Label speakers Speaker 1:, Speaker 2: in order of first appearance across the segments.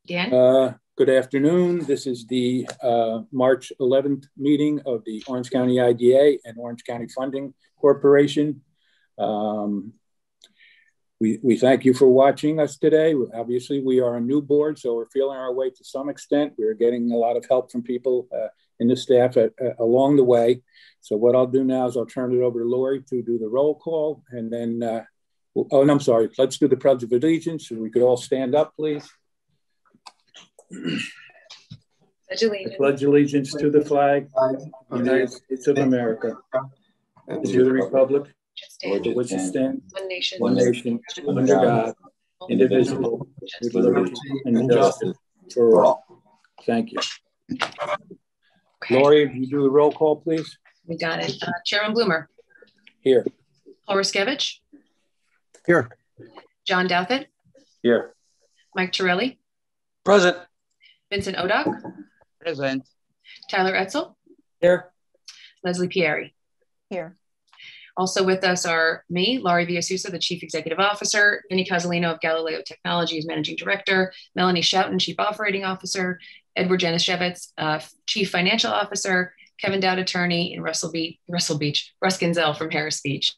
Speaker 1: Dan?
Speaker 2: Good afternoon. This is the March 11th meeting of the Orange County IDA and Orange County Funding Corporation. We thank you for watching us today. Obviously, we are a new board, so we're feeling our way to some extent. We're getting a lot of help from people in the staff along the way. So what I'll do now is I'll turn it over to Lori to do the roll call, and then, and I'm sorry, let's do the Pledge of Allegiance. So we could all stand up, please.
Speaker 1: Pledge allegiance.
Speaker 2: Pledge allegiance to the flag of the United States of America, and to the republic for which it stands, one nation, under God, indivisible, with liberty and justice for all. Thank you.
Speaker 1: Okay.
Speaker 2: Lori, if you do the roll call, please.
Speaker 1: We got it. Chairman Bloomer.
Speaker 2: Here.
Speaker 1: Paul Ruskevich.
Speaker 3: Here.
Speaker 1: John Douthit.
Speaker 2: Here.
Speaker 1: Mike Torelli.
Speaker 3: Present.
Speaker 1: Vincent Odock.
Speaker 3: Present.
Speaker 1: Tyler Etzel.
Speaker 3: Here.
Speaker 1: Leslie Pieri.
Speaker 4: Here.
Speaker 1: Also with us are me, Laurie Villasusa, the Chief Executive Officer, Vinny Casalino of Galileo Technologies, Managing Director, Melanie Schouten, Chief Operating Officer, Edward Janishevitz, Chief Financial Officer, Kevin Dowd, Attorney in Russ Ginzel from Harris Beach.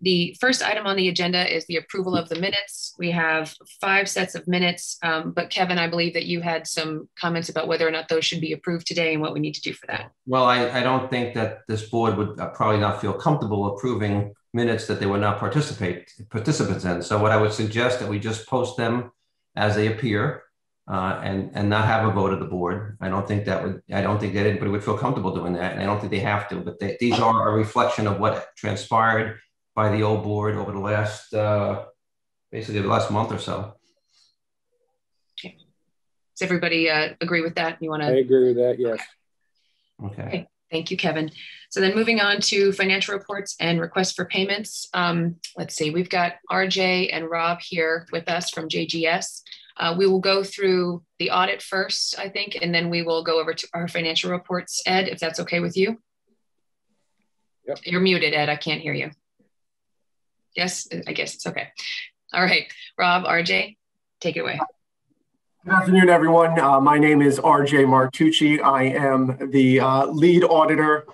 Speaker 1: The first item on the agenda is the approval of the minutes. We have 5 sets of minutes, but Kevin, I believe that you had some comments about whether or not those should be approved today and what we need to do for that.
Speaker 5: Well, I don't think that this board would probably not feel comfortable approving minutes that they were not participants in. So what I would suggest that we just post them as they appear and not have a vote of the board. I don't think anybody would feel comfortable doing that, and I don't think they have to, but these are a reflection of what transpired by the old board over the last, basically the last month or so.
Speaker 1: Okay. Does everybody agree with that? You want to?
Speaker 2: I agree with that, yes.
Speaker 1: Okay. Thank you, Kevin. So then moving on to financial reports and requests for payments. Let's see, we've got RJ and Rob here with us from JGS. We will go through the audit first, I think, and then we will go over to our financial reports. Ed, if that's okay with you.
Speaker 2: Yep.
Speaker 1: You're muted, Ed. I can't hear you. Yes, I guess it's okay. All right, Rob, RJ, take it away.
Speaker 3: Good afternoon, everyone. My name is RJ Martucci. I am the lead auditor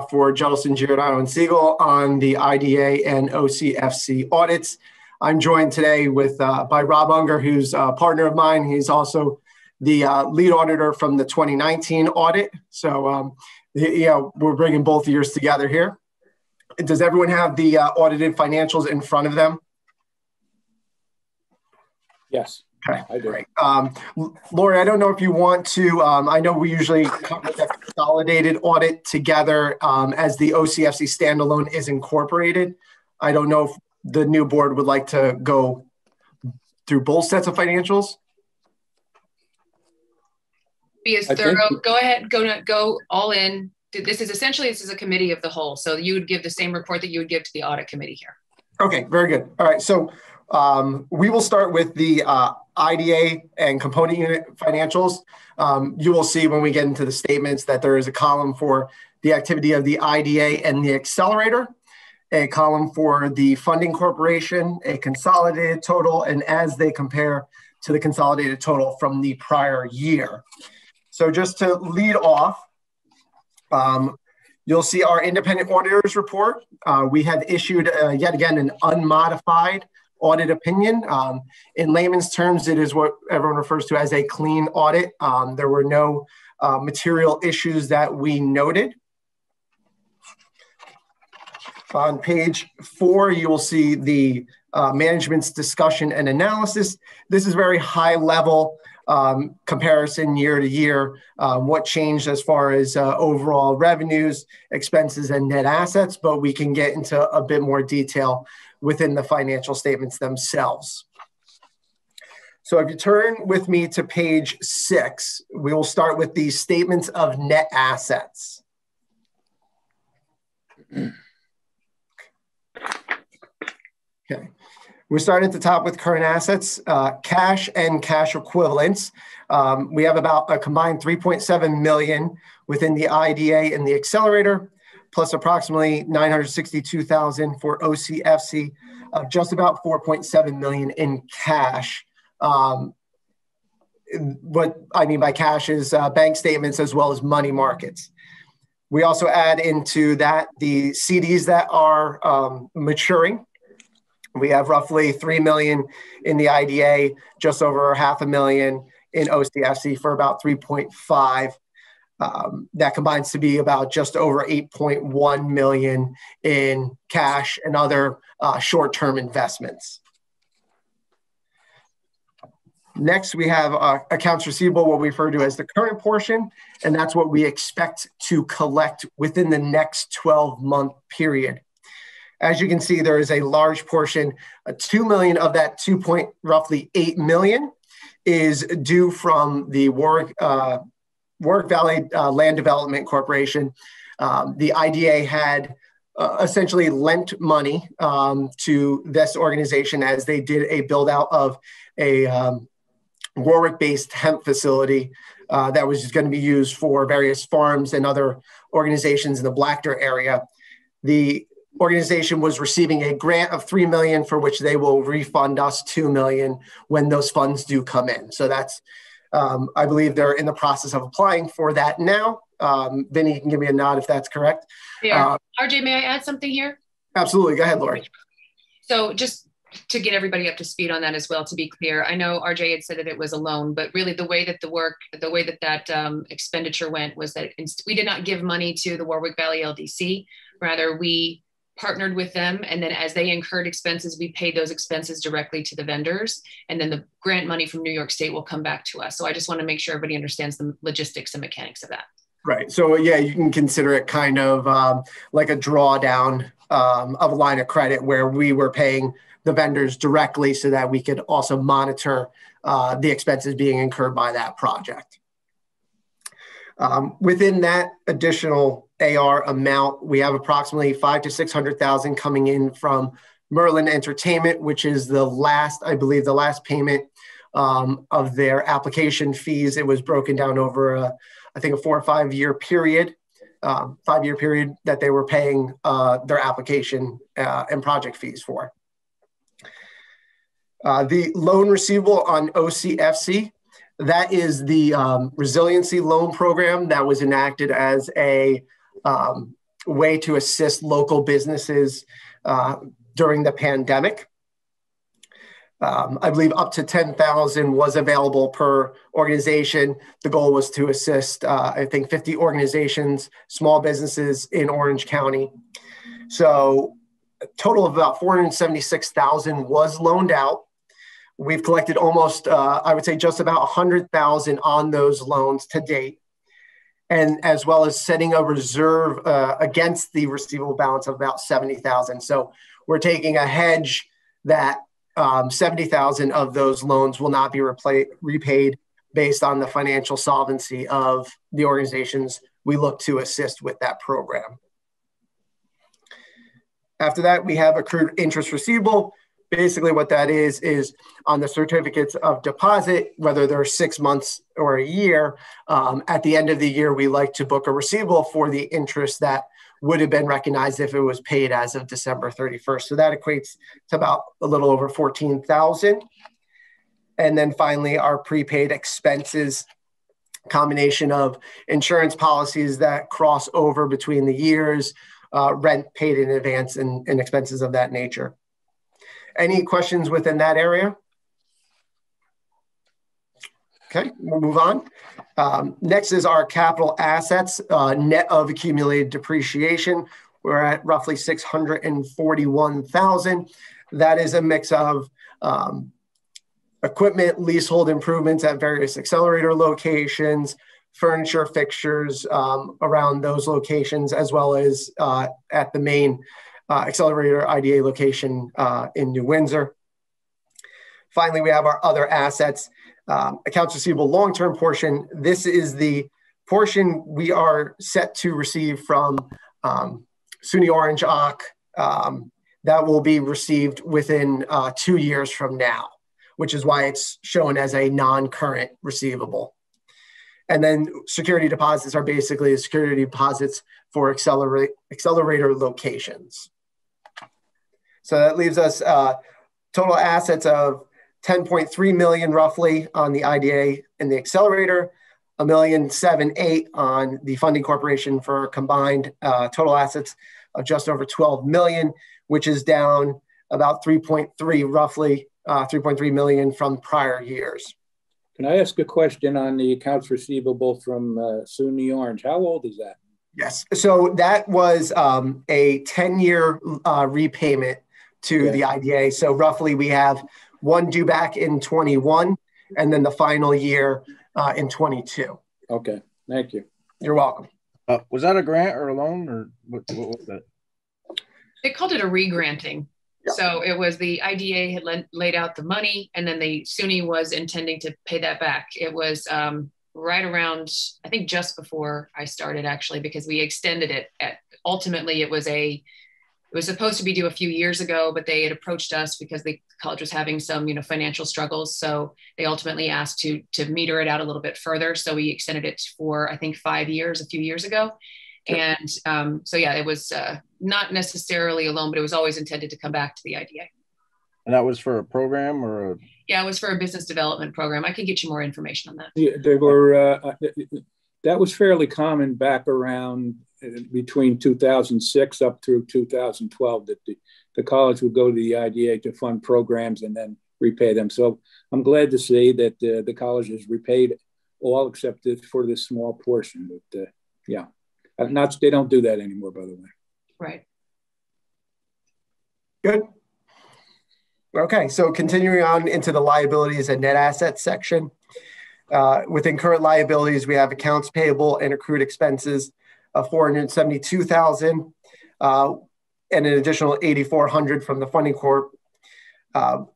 Speaker 3: for Jellison, Giordano, and Siegel on the IDA and OCFC audits. I'm joined today with by Rob Unger, who's a partner of mine. He's also the lead auditor from the 2019 audit. So, we're bringing both years together here. Does everyone have the audited financials in front of them?
Speaker 2: Yes.
Speaker 3: Okay,
Speaker 2: I do.
Speaker 3: Great. Lori, I don't know if you want to, I know we usually cover the consolidated audit together as the OCFC standalone is incorporated. I don't know if the new board would like to go through both sets of financials.
Speaker 1: Be as thorough. Go ahead, go all in. This is a committee of the whole. So you would give the same report that you would give to the audit committee here.
Speaker 3: Okay, very good. All right, so we will start with the IDA and component unit financials. You will see when we get into the statements that there is a column for the activity of the IDA and the accelerator, a column for the funding corporation, a consolidated total, and as they compare to the consolidated total from the prior year. So just to lead off, you'll see our independent auditors report. We have issued yet again an unmodified audit opinion. In layman's terms, it is what everyone refers to as a clean audit. There were no material issues that we noted. On page 4, you will see the management's discussion and analysis. This is very high level comparison year to year, what changed as far as overall revenues, expenses, and net assets, but we can get into a bit more detail within the financial statements themselves. So if you turn with me to page 6, we will start with the statements of net assets. Okay. We're starting at the top with current assets, cash and cash equivalents. We have about a combined $3.7 million within the IDA and the accelerator, plus approximately $962,000 for OCFC, just about $4.7 million in cash. what I mean by cash is bank statements as well as money markets. We also add into that the CDs that are maturing. We have roughly $3 million in the IDA, just over $500,000 in OCFC for about 3.5. That combines to be about just over 8.1 million in cash and other short-term investments. Next, we have accounts receivable, what we refer to as the current portion, and that's what we expect to collect within the next 12-month period. As you can see, there is a large portion, $2 million of that roughly 8 million is due from the Warwick Valley Land Development Corporation. The IDA had essentially lent money to this organization as they did a build out of a Warwick-based hemp facility that was just going to be used for various farms and other organizations in the Blackter area. The organization was receiving a grant of $3 million for which they will refund us $2 million when those funds do come in. So that's, I believe they're in the process of applying for that now. Vinny, you can give me a nod if that's correct.
Speaker 1: Yeah. RJ, may I add something here?
Speaker 3: Absolutely. Go ahead, Lori.
Speaker 1: So just to get everybody up to speed on that as well, to be clear, I know RJ had said that it was a loan, but really the way that expenditure went was that we did not give money to the Warwick Valley LDC. Rather, we partnered with them, and then as they incurred expenses, we paid those expenses directly to the vendors, and then the grant money from New York State will come back to us. So I just want to make sure everybody understands the logistics and mechanics of that.
Speaker 3: Right. So yeah, you can consider it kind of like a drawdown of a line of credit where we were paying the vendors directly so that we could also monitor the expenses being incurred by that project. Within that additional AR amount, we have approximately $500,000 to $600,000 coming in from Merlin Entertainment, which is the last, I believe, the last payment of their application fees. It was broken down over, I think, a 4 or 5 year period, 5-year period that they were paying their application and project fees for. The loan receivable on OCFC, that is the resiliency loan program that was enacted as a way to assist local businesses during the pandemic. I believe up to 10,000 was available per organization. The goal was to assist, I think, 50 organizations, small businesses in Orange County. So a total of about 476,000 was loaned out. We've collected almost, I would say, just about 100,000 on those loans to date, and as well as setting a reserve against the receivable balance of about 70,000. So we're taking a hedge that 70,000 of those loans will not be repaid based on the financial solvency of the organizations we look to assist with that program. After that, we have accrued interest receivable. Basically what that is on the certificates of deposit, whether they're 6 months or a year, at the end of the year, we like to book a receivable for the interest that would have been recognized if it was paid as of December 31st. So that equates to about a little over 14,000. And then finally, our prepaid expenses, combination of insurance policies that cross over between the years, rent paid in advance, and expenses of that nature. Any questions within that area? Okay, we'll move on. Next is our capital assets, net of accumulated depreciation. We're at roughly 641,000. That is a mix of equipment, leasehold improvements at various accelerator locations, furniture fixtures around those locations, as well as at the main accelerator IDA location in New Windsor. Finally, we have our other assets, accounts receivable long-term portion. This is the portion we are set to receive from SUNY Orange OC that will be received within 2 years from now, which is why it's shown as a non-current receivable. And then security deposits are basically the security deposits for accelerator locations. So that leaves us total assets of 10.3 million roughly on the IDA and the accelerator, 1,778,000 on the funding corporation for combined total assets of just over 12 million, which is down about 3.3 roughly 3.3 million from prior years.
Speaker 2: Can I ask a question on the accounts receivable from SUNY Orange? How old is that?
Speaker 3: Yes. So that was a 10-year repayment to the IDA. So roughly we have one due back in 21 and then the final year in 22.
Speaker 2: Okay. Thank you.
Speaker 3: You're welcome.
Speaker 4: Was that a grant or a loan, or what was that?
Speaker 1: They called it a re-granting. Yeah. So it was the IDA had laid out the money, and then the SUNY was intending to pay that back. It was right around, I think just before I started, actually, because we extended it. Ultimately, it was supposed to be due a few years ago, but they had approached us because the college was having some, financial struggles. So they ultimately asked to meter it out a little bit further. So we extended it for, I think, 5 years, a few years ago. And so, yeah, it was not necessarily a loan, but it was always intended to come back to the IDA.
Speaker 4: And that was for a program or a...
Speaker 1: Yeah, it was for a business development program. I can get you more information on that.
Speaker 2: Yeah, they were, that was fairly common back around between 2006 up through 2012, that the college would go to the IDA to fund programs and then repay them. So I'm glad to see that the college has repaid all except for this small portion. But yeah, they don't do that anymore, by the way.
Speaker 1: Right.
Speaker 3: Good. Okay, so continuing on into the liabilities and net assets section. Within current liabilities, we have accounts payable and accrued expenses of $472,000 and an additional $8,400 from the funding corp.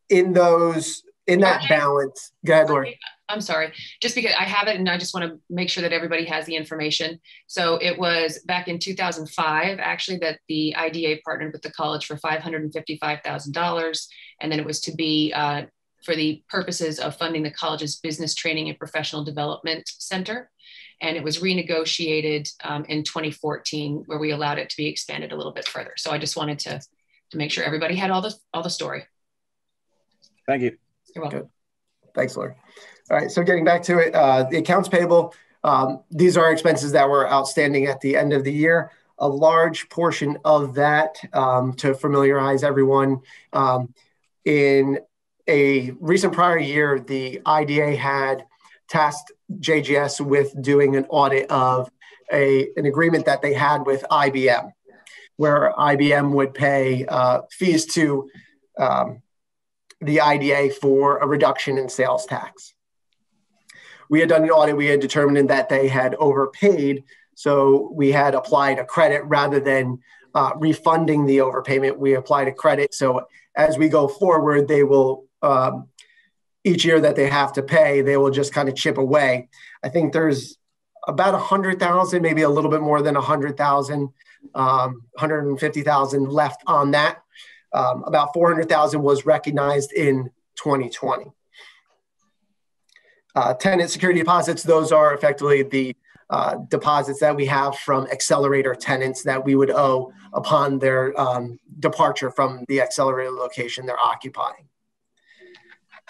Speaker 3: In that balance, go ahead, Lori.
Speaker 1: I'm sorry, just because I have it and I just want to make sure that everybody has the information. So it was back in 2005, actually, that the IDA partnered with the college for $555,000. And then it was to be for the purposes of funding the college's business training and professional development center. And it was renegotiated in 2014, where we allowed it to be expanded a little bit further. So I just wanted to make sure everybody had all the story.
Speaker 4: Thank you.
Speaker 1: You're welcome.
Speaker 3: Good. Thanks, Lori. All right, so getting back to it, the accounts payable, these are expenses that were outstanding at the end of the year. A large portion of that, to familiarize everyone, in a recent prior year, the IDA had tasked JGS with doing an audit of an agreement that they had with IBM, where IBM would pay fees to the IDA for a reduction in sales tax. We had done an audit. We had determined that they had overpaid, so we had applied a credit rather than refunding the overpayment. We applied a credit. So as we go forward, they will, each year that they have to pay, they will just kind of chip away. I think there's about 100,000, maybe a little bit more than 100,000, 150,000 left on that. About 400,000 was recognized in 2020. Tenant security deposits, those are effectively the deposits that we have from accelerator tenants that we would owe upon their departure from the accelerator location they're occupying.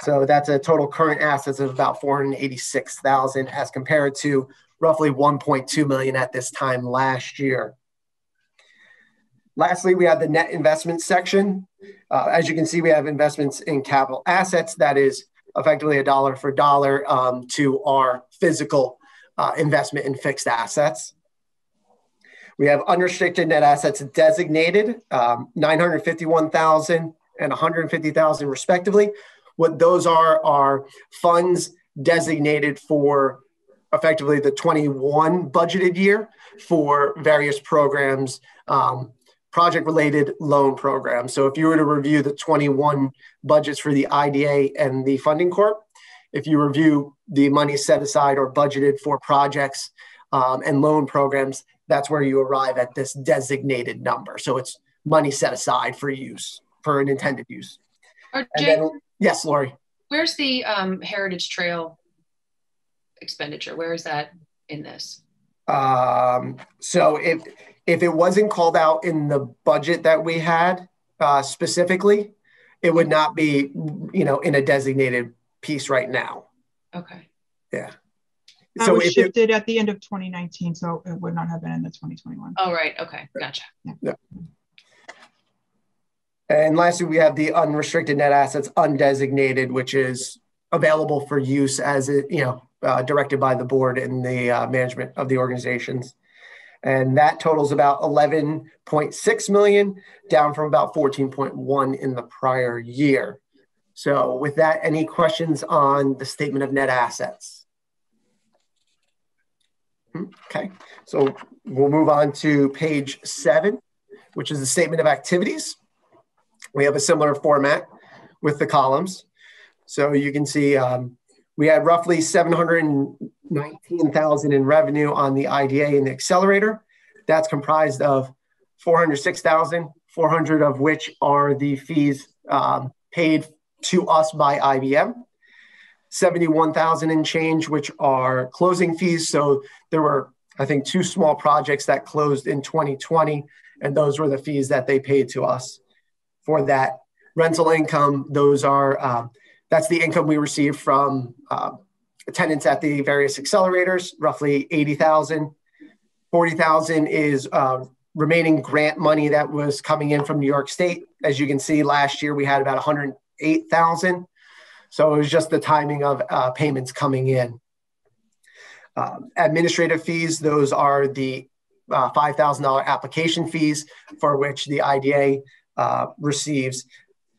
Speaker 3: So that's a total current assets of about 486,000 as compared to roughly 1.2 million at this time last year. Lastly, we have the net investment section. As you can see, we have investments in capital assets. That is effectively a dollar for dollar to our physical investment in fixed assets. We have unrestricted net assets designated, 951,000 and 150,000 respectively. What those are funds designated for effectively the 21 budgeted year for various programs, project-related loan programs. So if you were to review the 21 budgets for the IDA and the funding corp, if you review the money set aside or budgeted for projects and loan programs, that's where you arrive at this designated number. So it's money set aside for use, for an intended use. Yes, Lori.
Speaker 1: Where's the Heritage Trail expenditure? Where is that in this?
Speaker 3: So if it wasn't called out in the budget that we had specifically, it would not be, in a designated piece right now.
Speaker 1: Okay.
Speaker 3: Yeah.
Speaker 6: That was shifted at the end of 2019, so it would not have been in the 2021.
Speaker 1: Oh, right. Okay. Gotcha.
Speaker 3: Yeah. And lastly, we have the unrestricted net assets undesignated, which is available for use as it, directed by the board and the management of the organizations. And that totals about 11.6 million, down from about 14.1 in the prior year. So with that, any questions on the statement of net assets? Okay, so we'll move on to page 7, which is the statement of activities. We have a similar format with the columns. So you can see we had roughly 719,000 in revenue on the IDA and the accelerator. That's comprised of 406,400 of which are the fees paid to us by IBM. 71,000 and change, which are closing fees. So there were, I think, 2 small projects that closed in 2020, and those were the fees that they paid to us for that. Rental income, those are, that's the income we received from tenants at the various accelerators, roughly 80,000. 40,000 is remaining grant money that was coming in from New York State. As you can see, last year we had about 108,000. So it was just the timing of payments coming in. Administrative fees, those are the $5,000 application fees for which the IDA receives.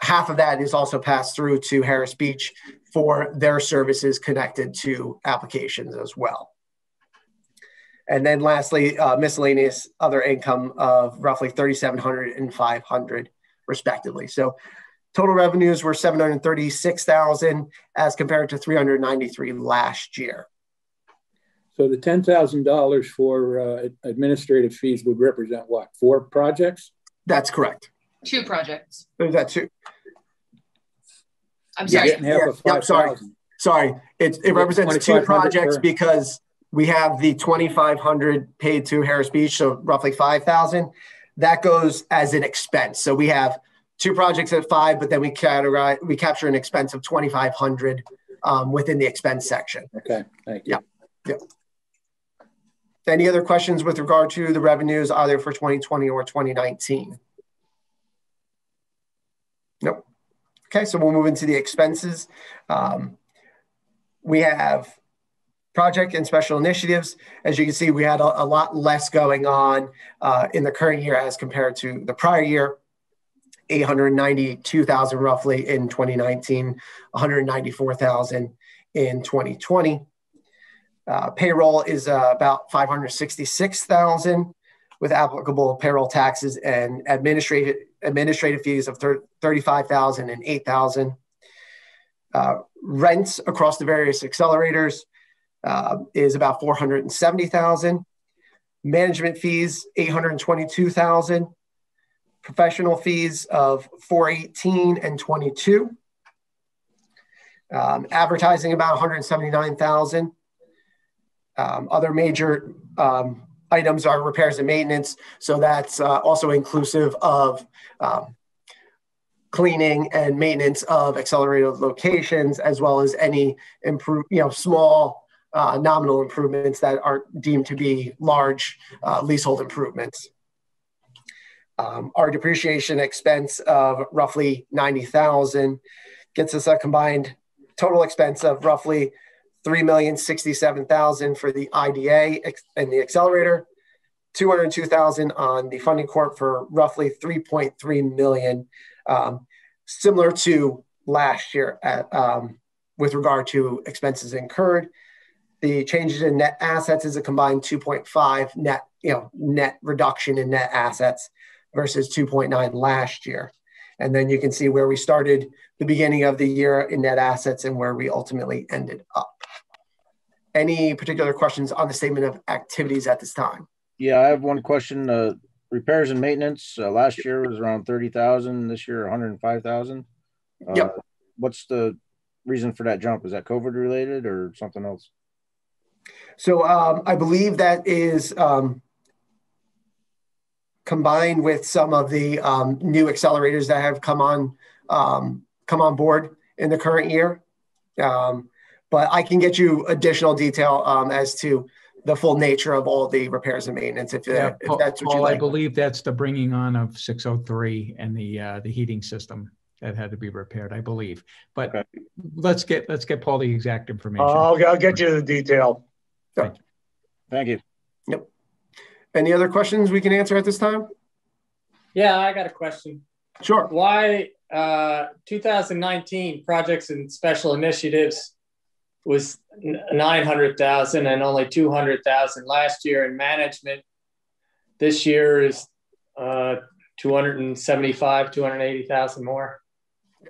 Speaker 3: Half of that is also passed through to Harris Beach for their services connected to applications as well. And then lastly, miscellaneous other income of roughly 3,700 and 500 respectively. So total revenues were 736,000 as compared to 393 last year.
Speaker 2: So the $10,000 for administrative fees would represent what? 4 projects?
Speaker 3: That's correct.
Speaker 1: 2 projects.
Speaker 3: Is that 2?
Speaker 1: I'm sorry.
Speaker 3: Sorry. It represents 2 projects because we have the 2,500 paid to Harris Beach, so roughly 5,000. That goes as an expense. So we have 2 projects at 5, but then we capture an expense of 2,500 within the expense section.
Speaker 2: Okay, thank you.
Speaker 3: Yeah. Any other questions with regard to the revenues either for 2020 or 2019? Nope. Okay, so we'll move into the expenses. We have project and special initiatives. As you can see, we had a lot less going on in the current year as compared to the prior year. 892,000 roughly in 2019, 194,000 in 2020. Payroll is about 566,000 with applicable payroll taxes and administrative fees of 35,000 and 8,000. Rents across the various accelerators is about 470,000. Management fees, 822,000. Professional fees of 418 and 22. Advertising about 179,000. Other major items are repairs and maintenance. So that's also inclusive of cleaning and maintenance of accelerated locations, as well as any small nominal improvements that are deemed to be large leasehold improvements. Our depreciation expense of roughly 90,000 gets us a combined total expense of roughly 3,067,000 for the IDA and the accelerator, 202,000 on the funding corp for roughly 3.3 million, similar to last year with regard to expenses incurred. The changes in net assets is a combined 2.5 net reduction in net assets versus 2.9 last year. And then you can see where we started the beginning of the year in net assets and where we ultimately ended up. Any particular questions on the statement of activities at this time?
Speaker 4: Yeah, I have one question. Repairs and maintenance last year was around 30,000. This year, 105,000.
Speaker 3: Yep.
Speaker 4: What's the reason for that jump? Is that COVID related or something else?
Speaker 3: So I believe that is combined with some of the new accelerators that have come on board in the current year. But I can get you additional detail as to the full nature of all the repairs and maintenance if that's what you like.
Speaker 7: I believe that's the bringing on of 603 and the heating system that had to be repaired, I believe. But okay. let's get Paul the exact information.
Speaker 8: I'll get you the detail.
Speaker 4: Thank you.
Speaker 3: Yep. Any other questions we can answer at this time?
Speaker 9: Yeah, I got a question.
Speaker 3: Sure.
Speaker 9: Why 2019 projects and special initiatives was 900,000 and only 200,000 last year, and management this year is 275, 280,000 more?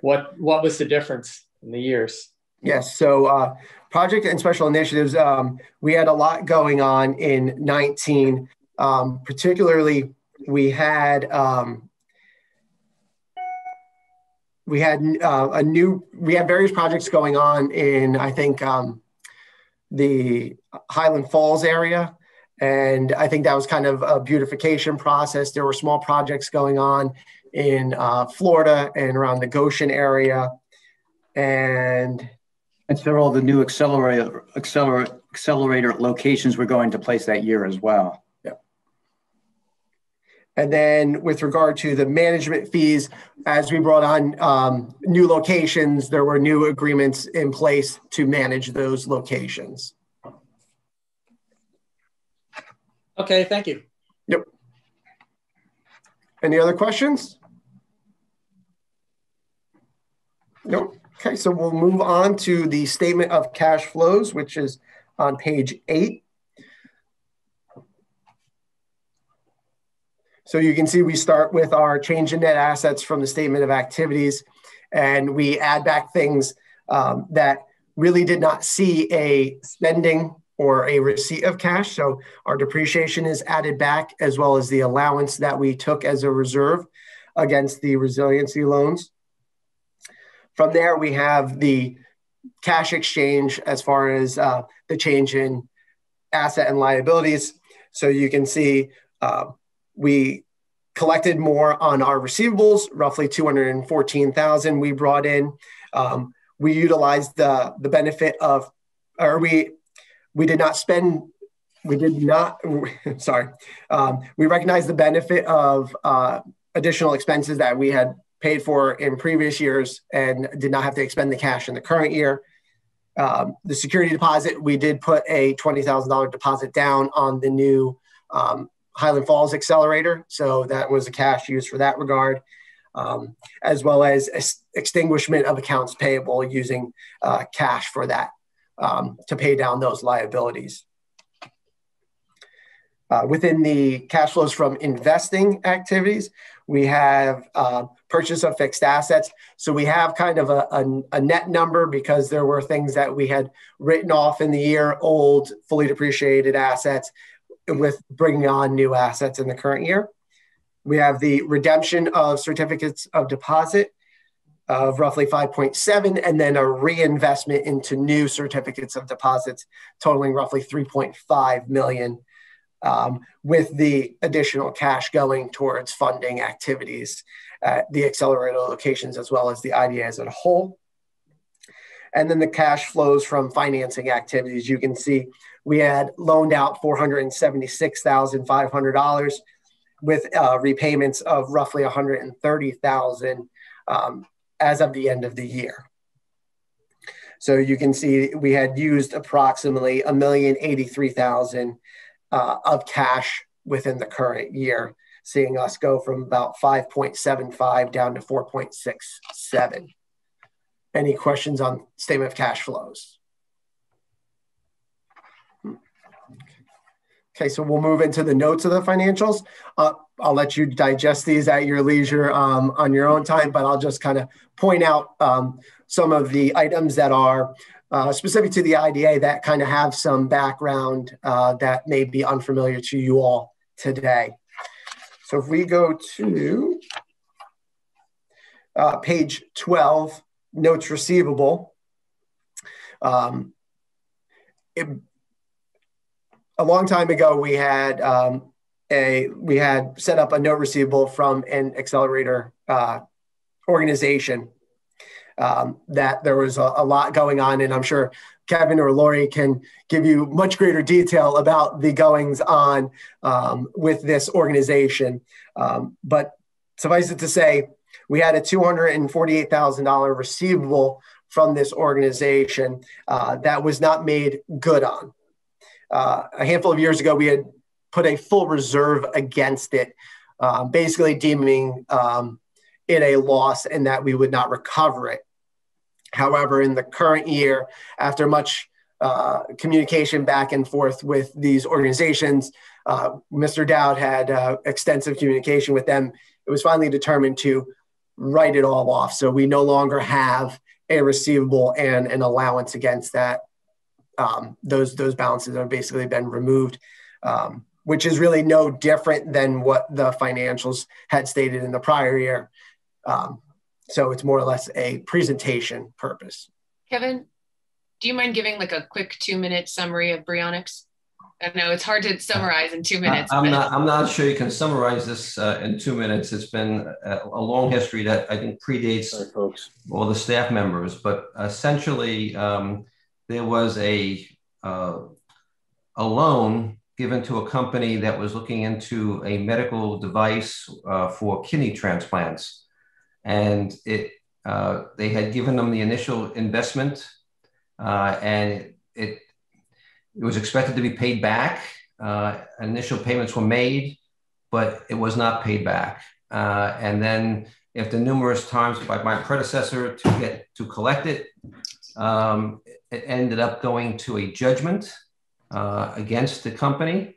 Speaker 9: What was the difference in the years?
Speaker 3: Yes, so project and special initiatives, we had a lot going on in 19. Particularly, we had various projects going on in, I think, the Highland Falls area. And I think that was kind of a beautification process. There were small projects going on in Florida and around the Goshen area. And
Speaker 10: several of the new accelerator locations were going to place that year as well.
Speaker 3: And then with regard to the management fees, as we brought on new locations, there were new agreements in place to manage those locations.
Speaker 9: Okay, thank you.
Speaker 3: Yep. Any other questions? Nope. Okay, so we'll move on to the statement of cash flows, which is on page 8. So you can see we start with our change in net assets from the statement of activities, and we add back things that really did not see a spending or a receipt of cash. So our depreciation is added back, as well as the allowance that we took as a reserve against the resiliency loans. From there, we have the cash exchange as far as the change in asset and liabilities. So you can see we collected more on our receivables, roughly 214,000 we brought in. We utilized the benefit of, or we did not spend, we recognized the benefit of additional expenses that we had paid for in previous years and did not have to expend the cash in the current year. The security deposit, we did put a $20,000 deposit down on the new Highland Falls accelerator. So that was a cash used for that regard, as well as extinguishment of accounts payable using cash for that to pay down those liabilities. Within the cash flows from investing activities, we have purchase of fixed assets. So we have kind of a net number because there were things that we had written off in the year, old, fully depreciated assets, with bringing on new assets in the current year. We have the redemption of certificates of deposit of roughly 5.7, and then a reinvestment into new certificates of deposits totaling roughly 3.5 million, with the additional cash going towards funding activities at the accelerator locations as well as the IDA as a whole. And then the cash flows from financing activities, you can see we had loaned out $476,500 with repayments of roughly $130,000 as of the end of the year. So you can see we had used approximately $1,083,000 of cash within the current year, seeing us go from about 5.75 down to 4.67. Any questions on statement of cash flows? Okay, so we'll move into the notes of the financials. I'll let you digest these at your leisure on your own time, but I'll just kind of point out some of the items that are specific to the IDA that kind of have some background that may be unfamiliar to you all today. So if we go to page 12, notes receivable. A long time ago, we had we had set up a note receivable from an accelerator organization. That there was a lot going on, and I'm sure Kevin or Lori can give you much greater detail about the goings on with this organization. But suffice it to say, we had a $248,000 receivable from this organization that was not made good on. A handful of years ago, we had put a full reserve against it, basically deeming it a loss and that we would not recover it. However, in the current year, after much communication back and forth with these organizations, Mr. Dowd had extensive communication with them. It was finally determined to write it all off. So we no longer have a receivable and an allowance against that. Those balances have basically been removed, which is really no different than what the financials had stated in the prior year. So it's more or less a presentation purpose.
Speaker 1: Kevin, do you mind giving like a quick 2-minute summary of Brionics? I know it's hard to summarize in 2 minutes.
Speaker 5: I'm not sure you can summarize this in 2 minutes. It's been a long history that I think predates all the staff members, but essentially there was a loan given to a company that was looking into a medical device for kidney transplants. And they had given them the initial investment, and it was expected to be paid back. Initial payments were made, but it was not paid back. And then after numerous times by my predecessor to collect it, it ended up going to a judgment against the company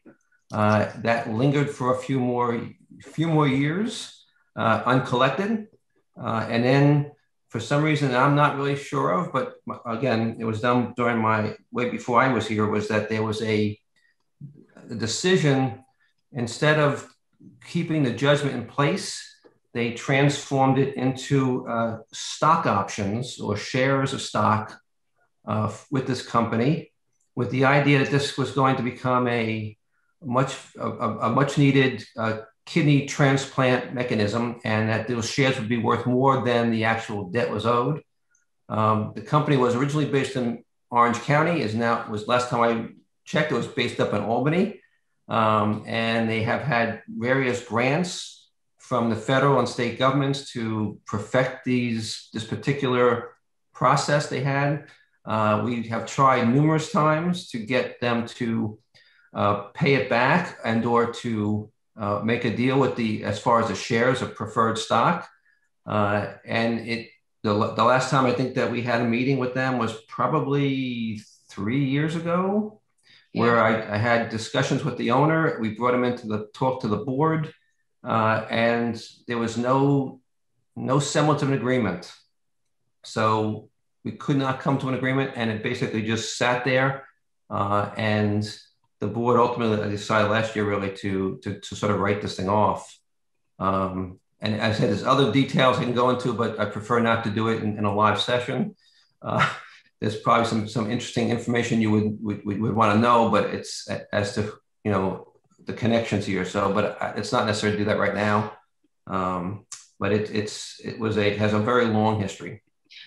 Speaker 5: that lingered for a few more years uncollected. And then for some reason I'm not really sure of, but again, it was done during way before I was here, was that there was a decision, instead of keeping the judgment in place, they transformed it into stock options or shares of stock with this company, with the idea that this was going to become a much needed kidney transplant mechanism, and that those shares would be worth more than the actual debt was owed. The company was originally based in Orange County, was last time I checked, it was based up in Albany. And they have had various grants from the federal and state governments to perfect this particular process they had. We have tried numerous times to get them to pay it back and or to make a deal with as far as the shares of preferred stock. And the last time I think that we had a meeting with them was probably 3 years ago, where I had discussions with the owner. We brought him into talk to the board, and there was no semblance of an agreement. So we could not come to an agreement, and it basically just sat there. And the board ultimately decided last year really to sort of write this thing off. And as I said, there's other details I can go into, but I prefer not to do it in a live session. There's probably some interesting information you would want to know, but it's as to the connections here. So, but it's not necessary to do that right now. But it has a very long history.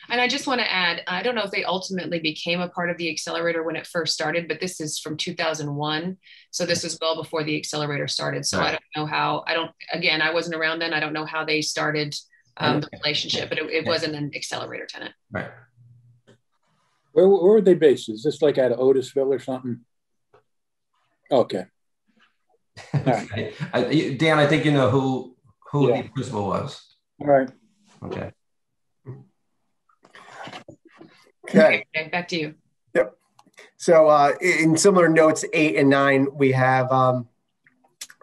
Speaker 1: And I just want to add, I don't know if they ultimately became a part of the accelerator when it first started, but this is from 2001. So this is well before the accelerator started. So right. I don't know again, I wasn't around then. I don't know how they started the relationship, but it wasn't an accelerator tenant.
Speaker 5: Right.
Speaker 2: Where were they based? Is this like out of Otisville or something? Okay.
Speaker 5: Okay. Dan, I think you know who the principal was.
Speaker 2: All right.
Speaker 5: Okay.
Speaker 3: Okay.
Speaker 1: Back to you.
Speaker 3: Yep. So in similar notes 8 and 9, we have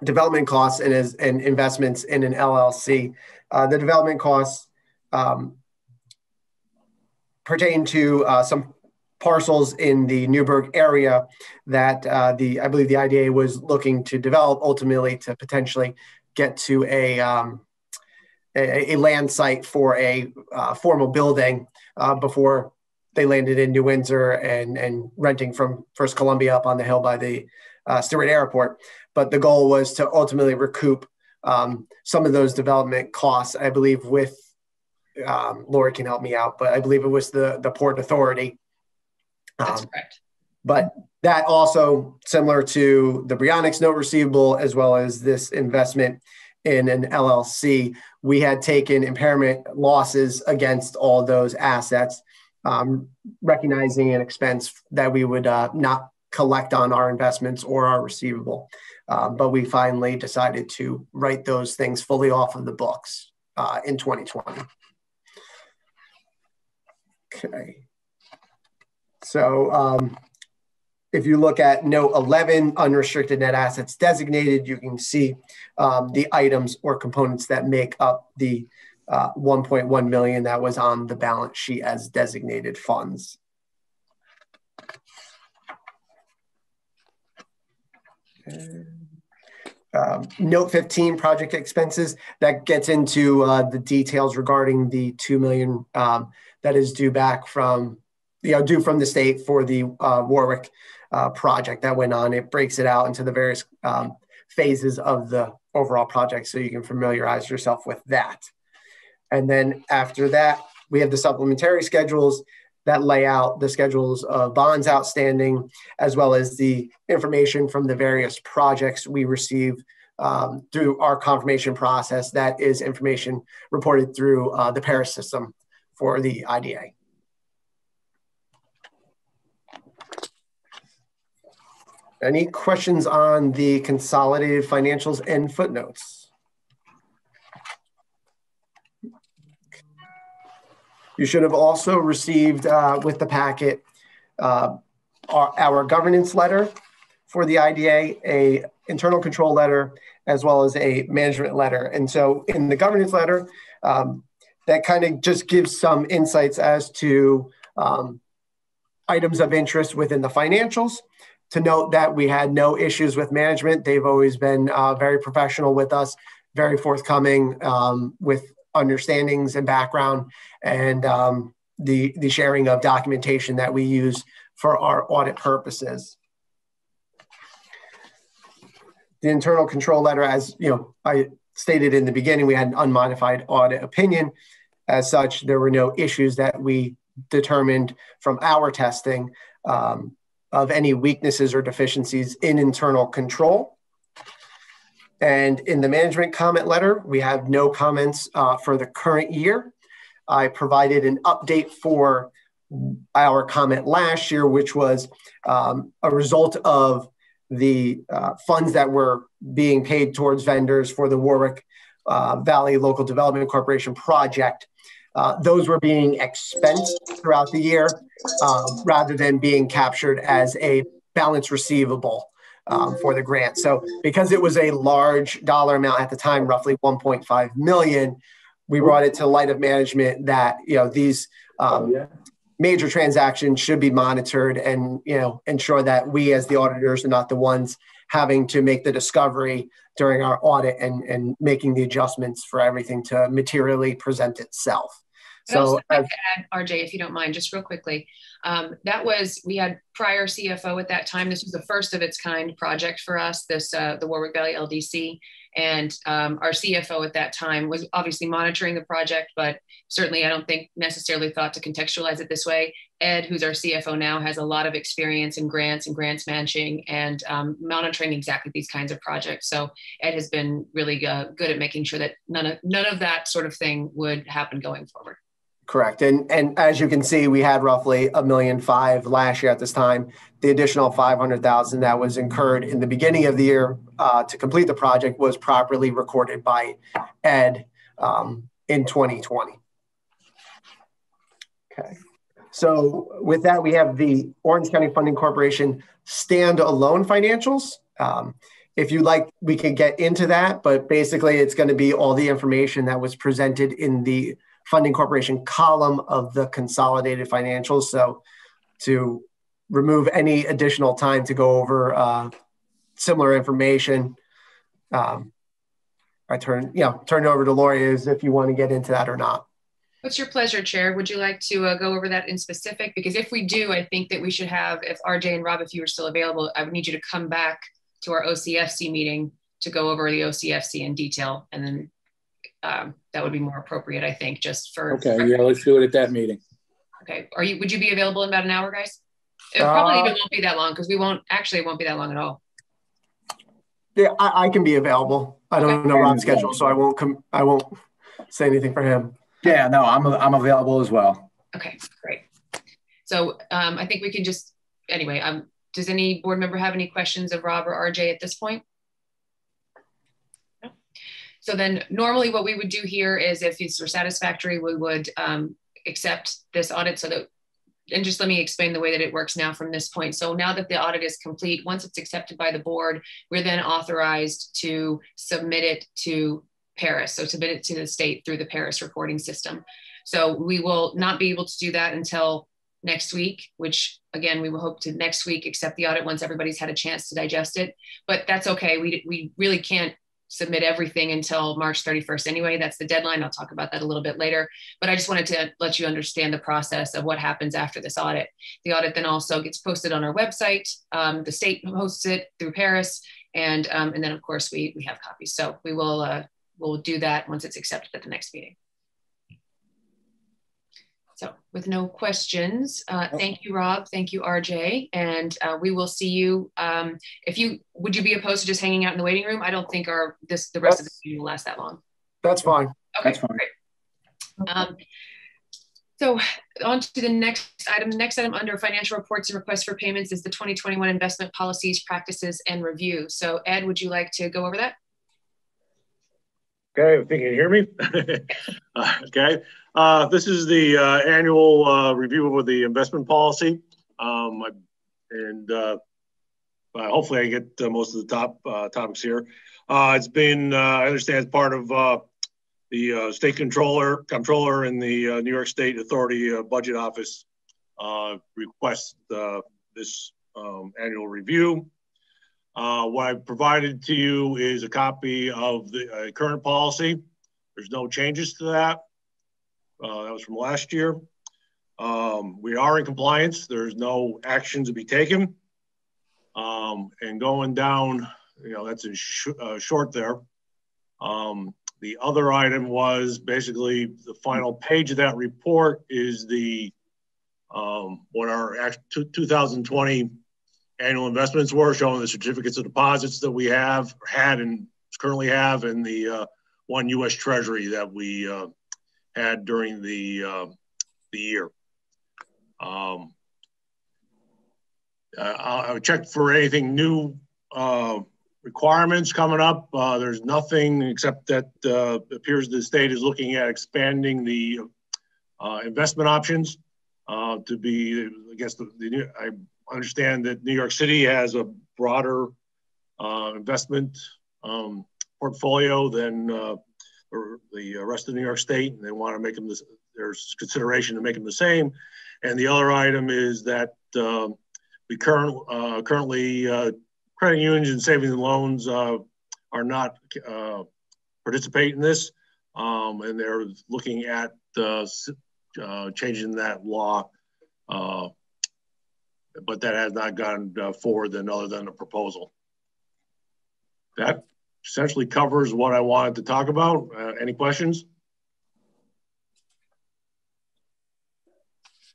Speaker 3: development costs and investments in an LLC. The development costs pertain to some parcels in the Newburgh area that I believe the IDA was looking to develop ultimately to potentially get to a land site for a formal building before they landed in New Windsor and renting from First Columbia up on the hill by the Stewart Airport. But the goal was to ultimately recoup some of those development costs, I believe, with Lori can help me out, but I believe it was the Port Authority.
Speaker 1: That's correct.
Speaker 3: But that also, similar to the Brionics note receivable, as well as this investment in an LLC, we had taken impairment losses against all those assets, recognizing an expense that we would not collect on our investments or our receivable. But we finally decided to write those things fully off of the books in 2020. Okay. So if you look at note 11, unrestricted net assets designated, you can see the items or components that make up the 1.1 million that was on the balance sheet as designated funds. Note 15, project expenses, that gets into the details regarding the 2 million that is due back from, due from the state for the Warwick project that went on. It breaks it out into the various phases of the overall project, so you can familiarize yourself with that. And then after that, we have the supplementary schedules that lay out the schedules of bonds outstanding, as well as the information from the various projects we receive through our confirmation process. That is information reported through the Paris system for the IDA. Any questions on the consolidated financials and footnotes? You should have also received with the packet our governance letter for the IDA, a internal control letter, as well as a management letter. And so in the governance letter, that kind of just gives some insights as to items of interest within the financials. To note that we had no issues with management. They've always been very professional with us, very forthcoming with understandings and background, and the sharing of documentation that we use for our audit purposes. The internal control letter, as I stated in the beginning, we had an unmodified audit opinion. As such, there were no issues that we determined from our testing of any weaknesses or deficiencies in internal control. And in the management comment letter, we have no comments for the current year. I provided an update for our comment last year, which was a result of the funds that were being paid towards vendors for the Warwick Valley Local Development Corporation project. Those were being expensed throughout the year rather than being captured as a balance receivable for the grant. So because it was a large dollar amount at the time, roughly 1.5 million, we brought it to the light of management that these major transactions should be monitored and ensure that we as the auditors are not the ones having to make the discovery during our audit and making the adjustments for everything to materially present itself. So
Speaker 1: I'd like to add, RJ, if you don't mind, just real quickly, we had prior CFO at that time. This was the first of its kind project for us, the Warwick Valley LDC. And our CFO at that time was obviously monitoring the project, but certainly I don't think necessarily thought to contextualize it this way. Ed, who's our CFO now, has a lot of experience in grants matching and monitoring exactly these kinds of projects. So Ed has been really good at making sure that none of that sort of thing would happen going forward.
Speaker 3: Correct. And as you can see, we had roughly $1.5 million last year at this time. The additional $500,000 that was incurred in the beginning of the year to complete the project was properly recorded by Ed in 2020. Okay. So with that, we have the Orange County Funding Corporation standalone financials. If you'd like, we can get into that, but basically it's going to be all the information that was presented in the Funding Corporation column of the consolidated financials. So to remove any additional time to go over similar information, I turn it over to Lori if you want to get into that or not.
Speaker 1: What's your pleasure, Chair? Would you like to go over that in specific? Because if we do, I think that we should have, if RJ and Rob, if you are still available, I would need you to come back to our OCFC meeting to go over the OCFC in detail. And then that would be more appropriate, I think, just for.
Speaker 2: Okay, yeah, let's do it at that meeting.
Speaker 1: Okay, would you be available in about an hour, guys? It probably even won't be that long because it won't be that long at all.
Speaker 3: Yeah, I can be available. I don't know Rob's schedule, so I won't say anything for him.
Speaker 10: Yeah, no, I'm available as well.
Speaker 1: Okay, great. So I think we can just, anyway, does any board member have any questions of Rob or RJ at this point? No. So then normally what we would do here is if it's satisfactory, we would accept this audit so that, and just let me explain the way that it works now from this point. So now that the audit is complete, once it's accepted by the board, we're then authorized to submit it to Paris. So submit it to the state through the Paris reporting system. So we will not be able to do that until next week, which again, we will hope to next week accept the audit once everybody's had a chance to digest it, but that's okay. We really can't submit everything until March 31st anyway. That's the deadline. I'll talk about that a little bit later, but I just wanted to let you understand the process of what happens after this audit. The audit then also gets posted on our website. The state hosts it through Paris. And then of course we have copies. So we will, we'll do that once it's accepted at the next meeting. So with no questions, thank you, Rob. Thank you, RJ. And we will see you. Would you be opposed to just hanging out in the waiting room? I don't think the rest of the meeting will last that long.
Speaker 3: That's fine.
Speaker 1: Okay,
Speaker 10: that's fine.
Speaker 1: Great. So on to the next item. The next item under financial reports and requests for payments is the 2021 investment policies, practices, and review. So Ed, would you like to go over that?
Speaker 8: Okay, I think you can hear me. Okay, this is the annual review of the investment policy, hopefully I get most of the top topics here. It's been, I understand, it's part of the state controller in the New York State Authority Budget Office request this annual review. What I've provided to you is a copy of the current policy. There's no changes to that. That was from last year. We are in compliance. There's no action to be taken. And going down, that's in short there. The other item was basically the final page of that report is the what our 2020 annual investments were, showing the certificates of deposits that we had and currently have, and the one U.S. Treasury that we had during the year. I checked for anything new requirements coming up. There's nothing except that it appears the state is looking at expanding the investment options to be, I guess, I understand that New York City has a broader investment portfolio than the rest of New York State, and they want to make them this. There's consideration to make them the same. And the other item is that we currently credit unions and savings and loans are not participate in this, and they're looking at changing that law. But that has not gone forward other than a proposal. That essentially covers what I wanted to talk about. Any questions?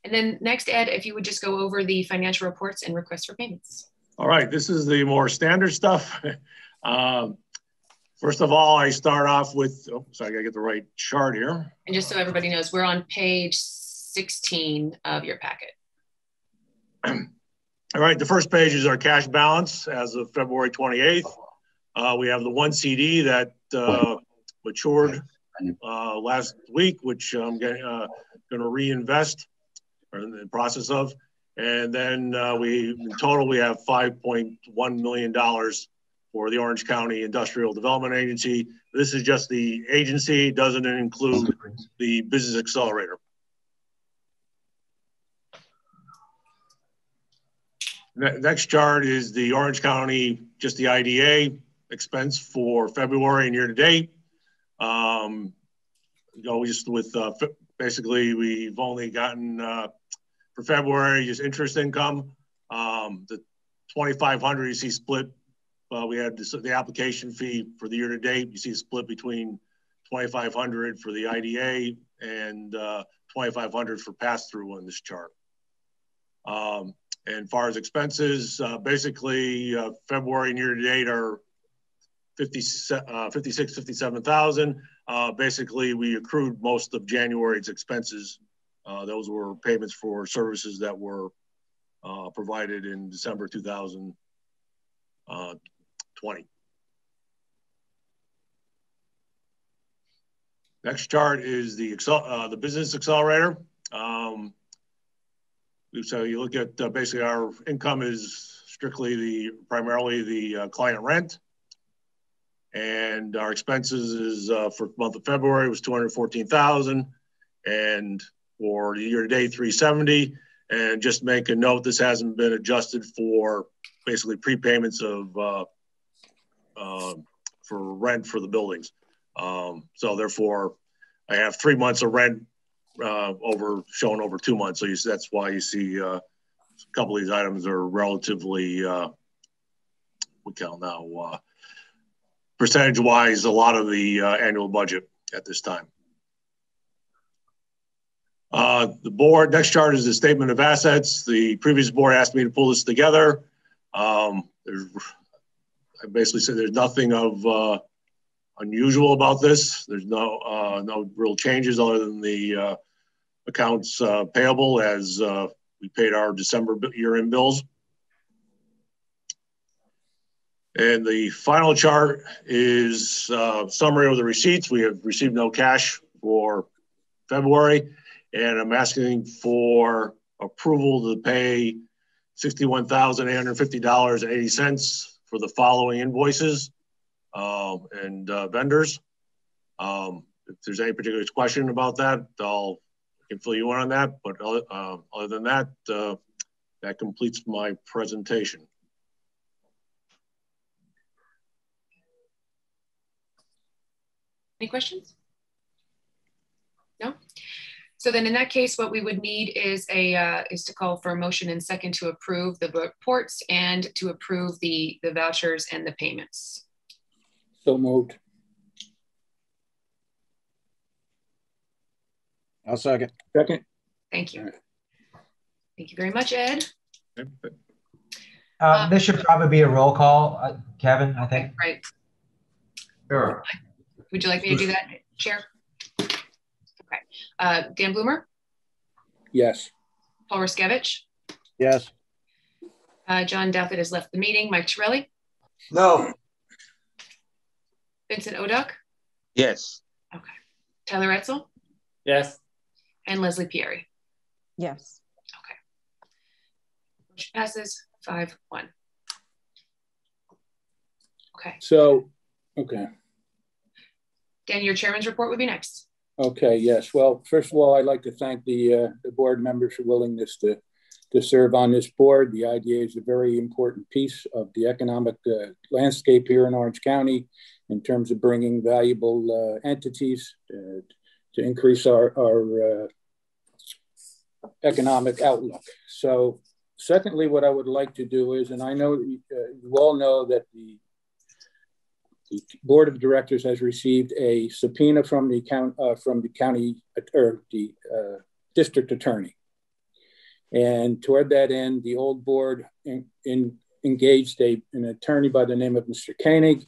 Speaker 1: And then next, Ed, if you would just go over the financial reports and requests for payments.
Speaker 8: All right, this is the more standard stuff. First of all, I start off with, so I gotta get the right chart here.
Speaker 1: And just so everybody knows, we're on page 16 of your packet.
Speaker 8: All right, the first page is our cash balance as of February 28th. We have the one CD that matured last week, which I'm going to reinvest, or in the process of. And then in total, we have $5.1 million for the Orange County Industrial Development Agency. This is just the agency, doesn't include the business accelerator. Next chart is the Orange County, just the IDA expense for February and year to date. Just with basically, we've only gotten for February just interest income. The $2,500 you see split we had the application fee for the year to date. You see a split between $2,500 for the IDA and $2,500 for pass-through on this chart. And far as expenses, basically February and year to date are 57,000. Basically, we accrued most of January's expenses. Those were payments for services that were provided in December 2020. Next chart is the business accelerator. So you look at basically our income is strictly primarily the client rent. And our expenses is for the month of February was 214,000, and for the year to date 370. And just make a note, this hasn't been adjusted for basically prepayments of for rent for the buildings. So therefore, I have 3 months of rent shown over 2 months. So that's why you see a couple of these items are relatively we count now. Percentage-wise, a lot of the annual budget at this time. The board, next chart is the statement of assets. The previous board asked me to pull this together. I basically said there's nothing of unusual about this. There's no real changes other than the accounts payable as we paid our December year-end bills. And the final chart is a summary of the receipts. We have received no cash for February, and I'm asking for approval to pay $61,850.80 for the following invoices and vendors. If there's any particular question about that, I can fill you in on that. But other than that, that completes my presentation.
Speaker 1: Any questions? No? So then in that case, what we would need is to call for a motion and second to approve the reports and to approve the vouchers and the payments.
Speaker 2: So moved.
Speaker 4: I'll second.
Speaker 2: Second.
Speaker 1: Thank you. Thank you very much, Ed.
Speaker 11: This should probably be a roll call, Kevin, I think.
Speaker 1: Right.
Speaker 5: Sure.
Speaker 1: Would you like me to do that, Chair? Okay. Dan Bloomer?
Speaker 2: Yes.
Speaker 1: Paul Ruskevich?
Speaker 4: Yes.
Speaker 1: John Duffett has left the meeting. Mike Torelli?
Speaker 10: No.
Speaker 1: Vincent Oduck?
Speaker 10: Yes.
Speaker 1: Okay. Tyler Etzel?
Speaker 9: Yes.
Speaker 1: And Leslie Pieri?
Speaker 12: Yes.
Speaker 1: Okay. Motion passes 5-1. Okay.
Speaker 2: So, okay.
Speaker 1: Dan, your chairman's report would be next.
Speaker 2: Okay, yes. Well, first of all, I'd like to thank the board members for willingness to serve on this board. The IDA is a very important piece of the economic landscape here in Orange County in terms of bringing valuable entities to increase our economic outlook. So secondly, what I would like to do is, and I know you all know that the board of directors has received a subpoena from the county or the district attorney. And toward that end, the old board engaged an attorney by the name of Mr. Koenig,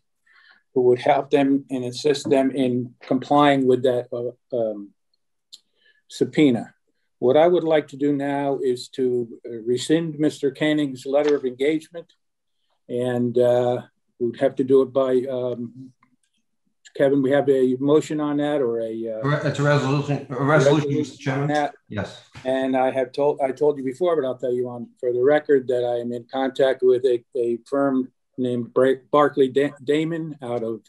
Speaker 2: who would help them and assist them in complying with that subpoena. What I would like to do now is to rescind Mr. Koenig's letter of engagement, and we'd have to do it by, Kevin, we have a motion on that or a...
Speaker 5: it's a resolution, Mr. Chairman. Yes.
Speaker 2: And I told you before, but I'll tell you for the record that I am in contact with a firm named Barclay Damon out of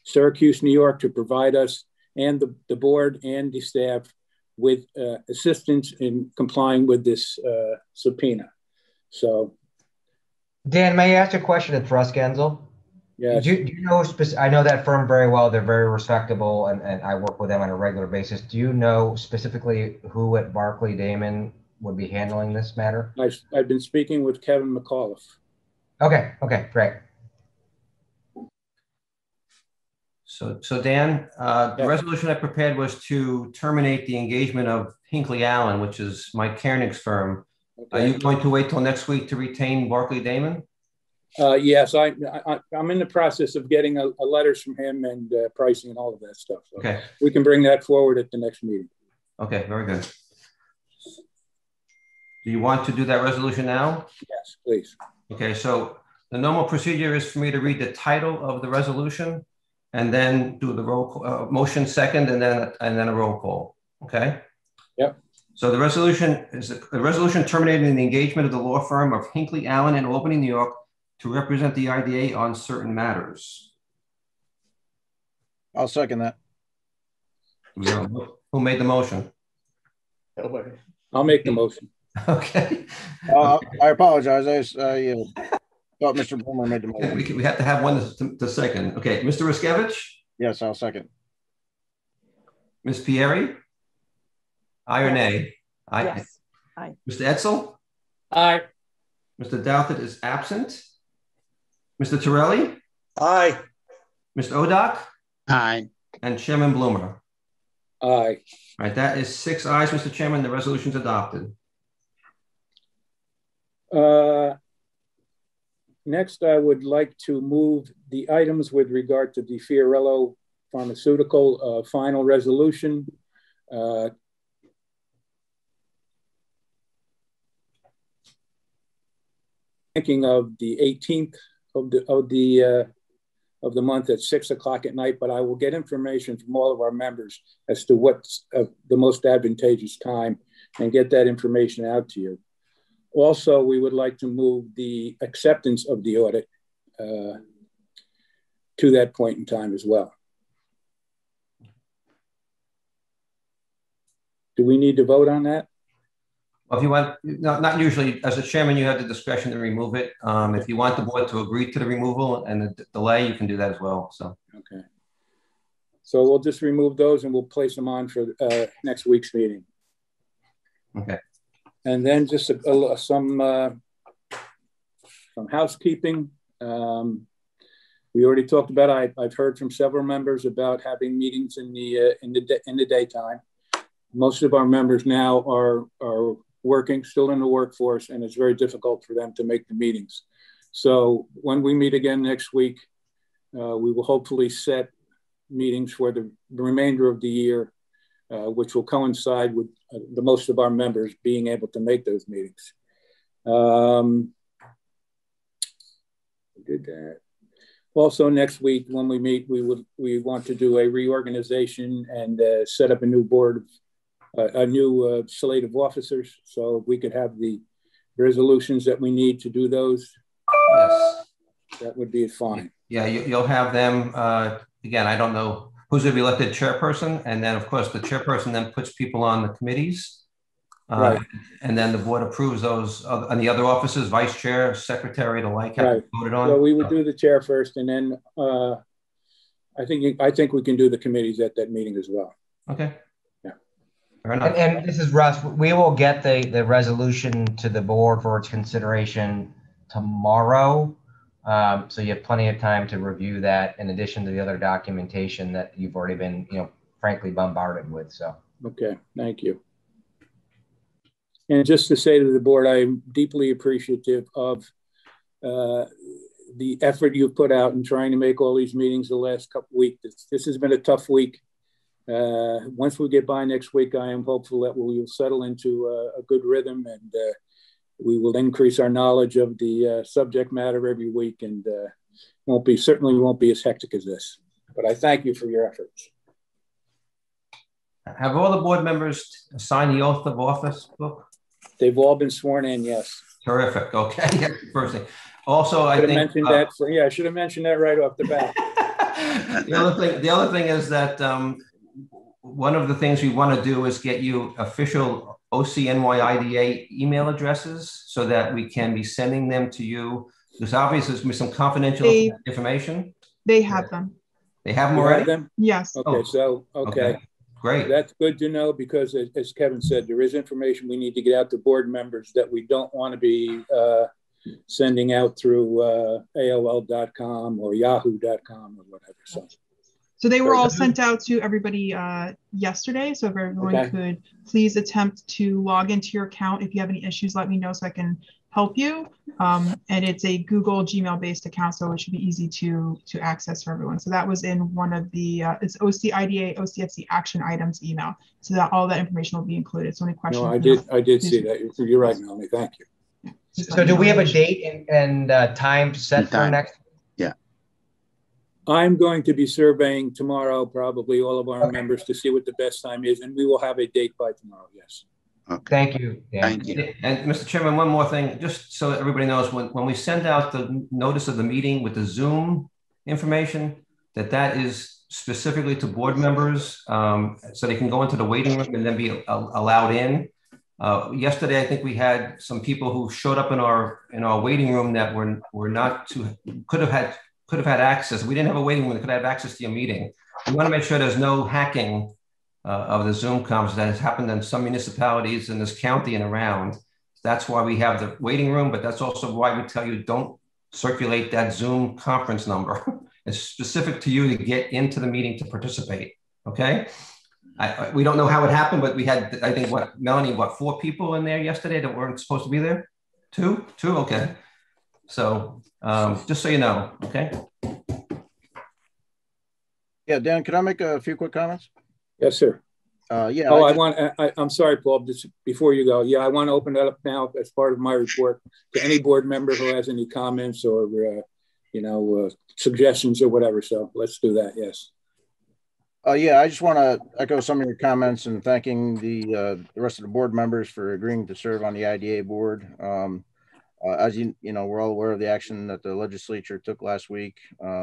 Speaker 2: Syracuse, New York, to provide us and the board and the staff with assistance in complying with this subpoena. So,
Speaker 11: Dan, may I ask a question at Russ Genzel?
Speaker 2: Yes.
Speaker 11: Do you know, I know that firm very well. They're very respectable, and I work with them on a regular basis. Do you know specifically who at Barclay Damon would be handling this matter?
Speaker 2: I've been speaking with Kevin McAuliffe.
Speaker 11: Okay, great.
Speaker 5: So Dan, the resolution I prepared was to terminate the engagement of Hinckley Allen, which is Mike Kernig's firm. Okay. Are you going to wait till next week to retain Barclay Damon?
Speaker 2: Yes, I'm in the process of getting a letters from him and pricing and all of that stuff. So
Speaker 5: okay.
Speaker 2: We can bring that forward at the next meeting.
Speaker 5: Okay, very good. Do you want to do that resolution now?
Speaker 2: Yes, please.
Speaker 5: Okay, so the normal procedure is for me to read the title of the resolution and then do the roll call, motion second and then a roll call. Okay.
Speaker 2: Yep.
Speaker 5: So the resolution is a resolution terminating the engagement of the law firm of Hinckley Allen in Albany, New York, to represent the IDA on certain matters.
Speaker 4: I'll second that.
Speaker 5: Who made the motion?
Speaker 9: Nobody.
Speaker 2: I'll make the motion.
Speaker 5: Okay.
Speaker 4: I apologize. I thought Mr. Boomer made the motion.
Speaker 5: We have to have one to second. Okay, Mr. Riskevich?
Speaker 4: Yes, I'll second.
Speaker 5: Ms. Pieri? Aye or nay? Aye.
Speaker 12: Yes. Aye.
Speaker 5: Mr. Edsel?
Speaker 9: Aye.
Speaker 5: Mr. Douthit is absent. Mr. Torelli?
Speaker 10: Aye.
Speaker 5: Mr. Odock?
Speaker 10: Aye.
Speaker 5: And Chairman Bloomer?
Speaker 2: Aye.
Speaker 5: All right, that is 6 ayes, Mr. Chairman. The resolution's adopted.
Speaker 2: Next, I would like to move the items with regard to the Fiorello Pharmaceutical final resolution. Thinking of the 18th of the month at 6 o'clock at night, but I will get information from all of our members as to what's the most advantageous time and get that information out to you. Also, we would like to move the acceptance of the audit to that point in time as well. Do we need to vote on that?
Speaker 5: Well, if you want, no, not usually. As a chairman, you have the discretion to remove it. If you want the board to agree to the removal and the delay, you can do that as well. So
Speaker 2: okay. So we'll just remove those and we'll place them on for next week's meeting.
Speaker 5: Okay.
Speaker 2: And then just some housekeeping. We already talked about. I've heard from several members about having meetings in the daytime. Most of our members now are working, still in the workforce, and it's very difficult for them to make the meetings. So when we meet again next week, we will hopefully set meetings for the remainder of the year, which will coincide with the most of our members being able to make those meetings. We did that. Also next week when we meet, we want to do a reorganization and set up a new board, a new slate of officers, so we could have the resolutions that we need to do those.
Speaker 5: Yes.
Speaker 2: That would be fine.
Speaker 5: Yeah, you'll have them, again, I don't know who's going to be elected chairperson, and then of course the chairperson then puts people on the committees, right. And then the board approves those, and the other officers, vice chair, secretary, the like, have voted on.
Speaker 2: So we would do the chair first, and then I think we can do the committees at that meeting as well.
Speaker 5: Okay.
Speaker 11: And this is Russ. We will get the resolution to the board for its consideration tomorrow. So you have plenty of time to review that in addition to the other documentation that you've already been, frankly bombarded with. So.
Speaker 2: Okay, thank you. And just to say to the board, I'm deeply appreciative of the effort you've put out in trying to make all these meetings the last couple of weeks. This has been a tough week. Once we get by next week, I am hopeful that we will settle into a good rhythm, and we will increase our knowledge of the subject matter every week, and certainly won't be as hectic as this. But I thank you for your efforts.
Speaker 5: Have all the board members signed the oath of office book?
Speaker 2: They've all been sworn in, yes.
Speaker 5: Terrific. Okay. First thing. Also, I think
Speaker 2: mentioned that. I should have mentioned that right off the bat.
Speaker 5: The other thing is that one of the things we want to do is get you official OCNYIDA email addresses so that we can be sending them to you. There's obviously some confidential information.
Speaker 6: They have them.
Speaker 5: They have them already?
Speaker 2: Them?
Speaker 6: Yes.
Speaker 2: Okay, okay.
Speaker 5: Great.
Speaker 2: That's good to know, because as Kevin said, there is information we need to get out to board members that we don't want to be sending out through AOL.com or Yahoo.com or whatever.
Speaker 6: So they were all sent out to everybody yesterday. So if everyone could please attempt to log into your account. If you have any issues, let me know so I can help you. And it's a Google Gmail-based account, so it should be easy to access for everyone. So that was in one of the it's OCIDA OCFC action items email. So that all that information will be included. So any questions?
Speaker 2: No, I did see that. You're right, Melanie. Thank you.
Speaker 6: Yeah,
Speaker 11: so do we have a date and time set for next?
Speaker 10: Yeah.
Speaker 2: I'm going to be surveying tomorrow, probably all of our members, to see what the best time is, and we will have a date by tomorrow. Yes.
Speaker 10: Okay.
Speaker 11: Thank you. Dan.
Speaker 10: Thank you.
Speaker 5: And Mr. Chairman, one more thing, just so that everybody knows, when we send out the notice of the meeting with the Zoom information, that is specifically to board members, so they can go into the waiting room and then be allowed in. Yesterday, I think we had some people who showed up in our waiting room that were not could have had access. We didn't have a waiting room that could have access to your meeting. We want to make sure there's no hacking of the Zoom conference that has happened in some municipalities in this county and around. That's why we have the waiting room, but that's also why we tell you don't circulate that Zoom conference number. It's specific to you to get into the meeting to participate, okay? We don't know how it happened, but we had, I think, Melanie, 4 people in there yesterday that weren't supposed to be there? Two, okay. So just so you know, okay?
Speaker 4: Yeah, Dan, can I make a few quick comments?
Speaker 2: Yes, sir.
Speaker 4: Yeah.
Speaker 2: Oh, I'm sorry, Paul, just before you go. Yeah, I want to open that up now as part of my report to any board member who has any comments or, suggestions or whatever. So let's do that. Yes.
Speaker 4: Yeah, I just want to echo some of your comments and thanking the rest of the board members for agreeing to serve on the IDA board. As you know, we're all aware of the action that the legislature took last week.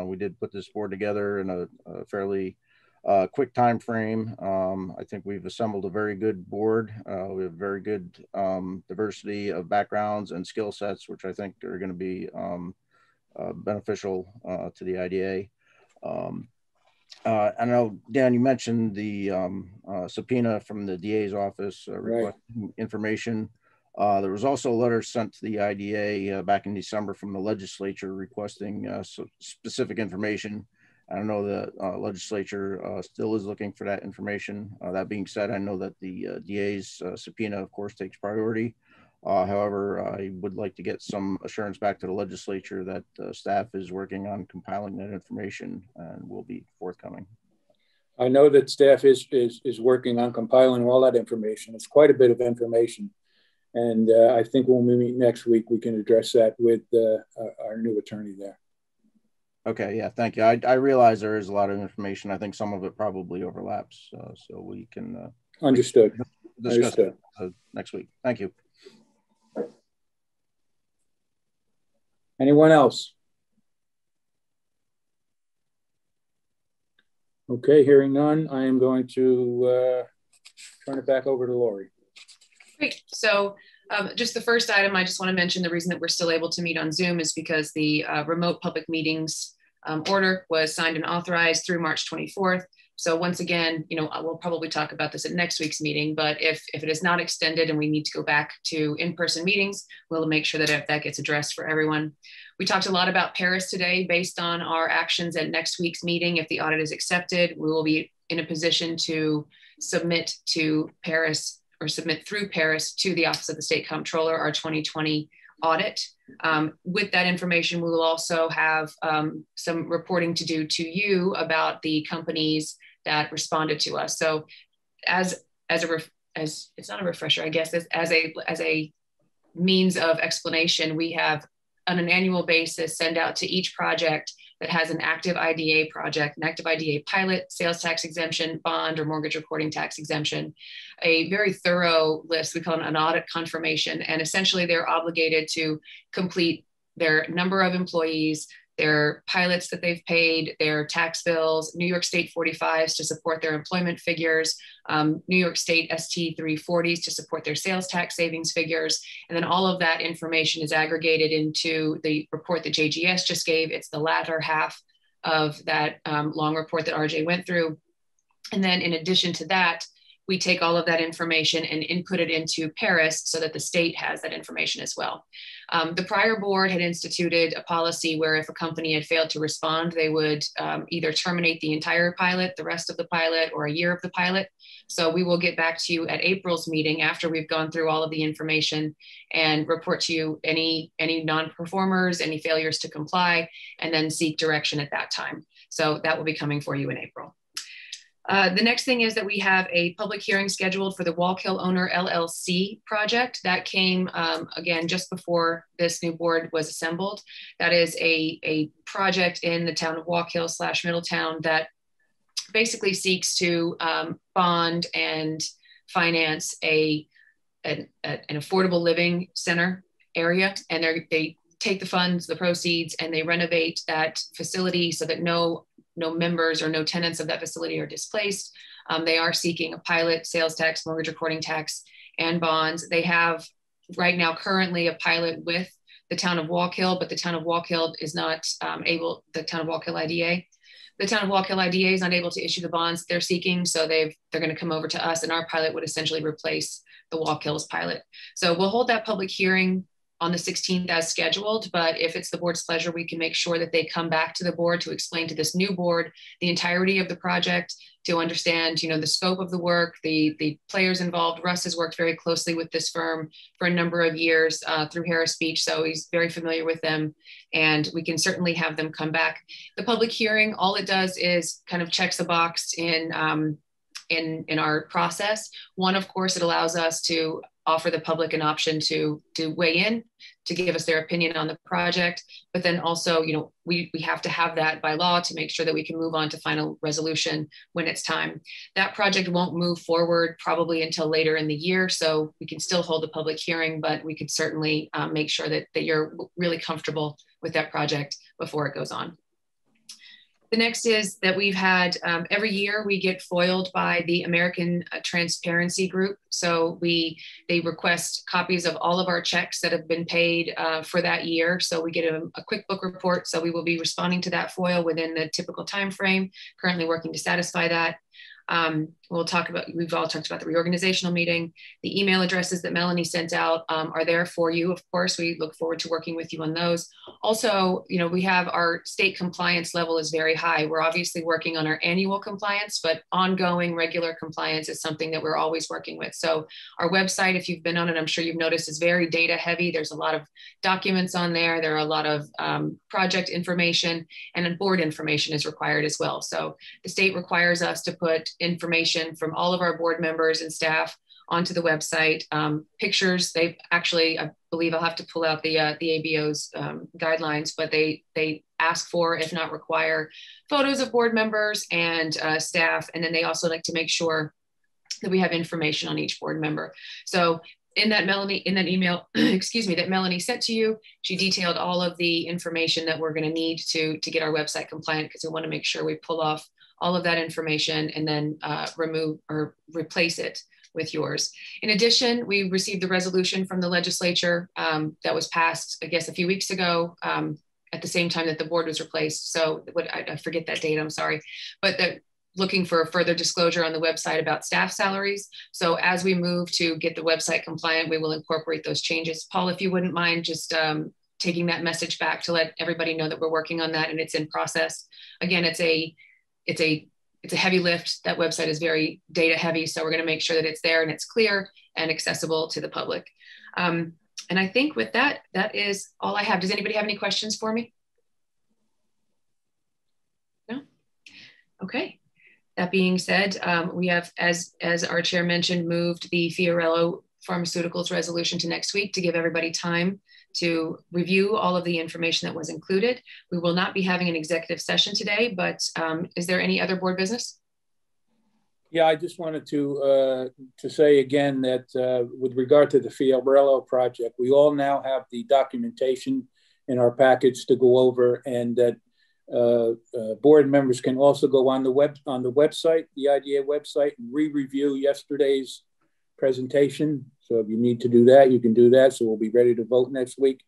Speaker 4: We did put this board together in a fairly quick time frame. I think we've assembled a very good board. We have very good diversity of backgrounds and skill sets, which I think are going to be beneficial to the IDA. I know, Dan, you mentioned the subpoena from the DA's office requesting information. There was also a letter sent to the IDA back in December from the legislature requesting specific information. I know the legislature still is looking for that information. That being said, I know that the DA's subpoena, of course, takes priority. However, I would like to get some assurance back to the legislature that staff is working on compiling that information and will be forthcoming.
Speaker 2: I know that staff is working on compiling all that information. It's quite a bit of information. And I think when we meet next week, we can address that with our new attorney there.
Speaker 4: Okay, yeah, thank you. I realize there is a lot of information. I think some of it probably overlaps, so we can
Speaker 2: Understood.
Speaker 4: Discuss it next week. Thank you.
Speaker 2: Anyone else? Okay, hearing none, I am going to turn it back over to Lori.
Speaker 1: Great. So just the first item, I just want to mention the reason that we're still able to meet on Zoom is because the remote public meetings order was signed and authorized through March 24th. So once again, we'll probably talk about this at next week's meeting, but if it is not extended and we need to go back to in-person meetings, we'll make sure that that gets addressed for everyone. We talked a lot about Paris today. Based on our actions at next week's meeting, if the audit is accepted, we will be in a position to submit to Paris or submit through Paris to the Office of the State Comptroller our 2020 audit. With that information, we will also have some reporting to do to you about the companies that responded to us. So as it's not a refresher, I guess, as a means of explanation, we have on an annual basis send out to each project that has an active IDA project, an active IDA pilot, sales tax exemption, bond, or mortgage recording tax exemption, a very thorough list. We call it an audit confirmation. And essentially they're obligated to complete their number of employees, their pilots that they've paid, their tax bills, New York State 45s to support their employment figures, New York State ST 340s to support their sales tax savings figures. And then all of that information is aggregated into the report that JGS just gave. It's the latter half of that long report that RJ went through. And then in addition to that, we take all of that information and input it into Paris so that the state has that information as well. The prior board had instituted a policy where if a company had failed to respond, they would either terminate the entire pilot, the rest of the pilot, or a year of the pilot. So we will get back to you at April's meeting after we've gone through all of the information and report to you any non-performers, any failures to comply, and then seek direction at that time. So that will be coming for you in April. The next thing is that we have a public hearing scheduled for the Wallkill Owner LLC project that came again just before this new board was assembled. That is a project in the town of Wallkill / Middletown that basically seeks to bond and finance an affordable living center area, and they take the funds, the proceeds, and they renovate that facility so that no members or no tenants of that facility are displaced. They are seeking a pilot, sales tax, mortgage recording tax, and bonds. They have right now currently a pilot with the town of Wallkill, but the town of Wallkill is not able, the town of Wallkill IDA. The town of Wallkill IDA is not able to issue the bonds they're seeking, so they're going to come over to us, and our pilot would essentially replace the Wallkill's pilot. So we'll hold that public hearing on the 16th as scheduled, but if it's the board's pleasure, we can make sure that they come back to the board to explain to this new board the entirety of the project, to understand, the scope of the work, the players involved. Russ has worked very closely with this firm for a number of years through Harris Beach, so he's very familiar with them, and we can certainly have them come back. The public hearing, all it does is kind of checks the box in our process. One, of course, it allows us to offer the public an option to weigh in, to give us their opinion on the project. But then also, we have to have that by law to make sure that we can move on to final resolution when it's time. That project won't move forward probably until later in the year. So we can still hold a public hearing, but we could certainly make sure that you're really comfortable with that project before it goes on. The next is that we've had, every year we get foiled by the American Transparency Group. So they request copies of all of our checks that have been paid for that year. So we get a QuickBook report. So we will be responding to that FOIL within the typical time frame, currently working to satisfy that. We've all talked about the reorganizational meeting. The email addresses that Melanie sent out are there for you. Of course, we look forward to working with you on those. Also, we have our state compliance level is very high. We're obviously working on our annual compliance, but ongoing regular compliance is something that we're always working with. So our website, if you've been on it, I'm sure you've noticed, is very data heavy. There's a lot of documents on there. There are a lot of project information, and board information is required as well. So the state requires us to put information from all of our board members and staff onto the website. Pictures, I believe I'll have to pull out the ABO's guidelines, but they ask for, if not require, photos of board members and staff. And then they also like to make sure that we have information on each board member. So in that email, that Melanie sent to you, she detailed all of the information that we're going to need to get our website compliant, because we want to make sure we pull off all of that information and then remove or replace it with yours. In addition, we received the resolution from the legislature that was passed, I guess, a few weeks ago at the same time that the board was replaced. So I forget that date, I'm sorry, but that looking for further disclosure on the website about staff salaries. So as we move to get the website compliant, we will incorporate those changes. Paul, if you wouldn't mind just taking that message back to let everybody know that we're working on that and it's in process. Again, it's a heavy lift. That website is very data heavy. So we're going to make sure that it's there and it's clear and accessible to the public. And I think with that, that is all I have. Does anybody have any questions for me? No? Okay. That being said, we have, as our chair mentioned, moved the Fiorello Pharmaceuticals resolution to next week to give everybody time to review all of the information that was included. We will not be having an executive session today, but is there any other board business?
Speaker 2: Yeah, I just wanted to say again that with regard to the Fiorello project, we all now have the documentation in our package to go over, and that board members can also go on the website, the IDA website, and re-review yesterday's presentation. So if you need to do that, you can do that. So we'll be ready to vote next week.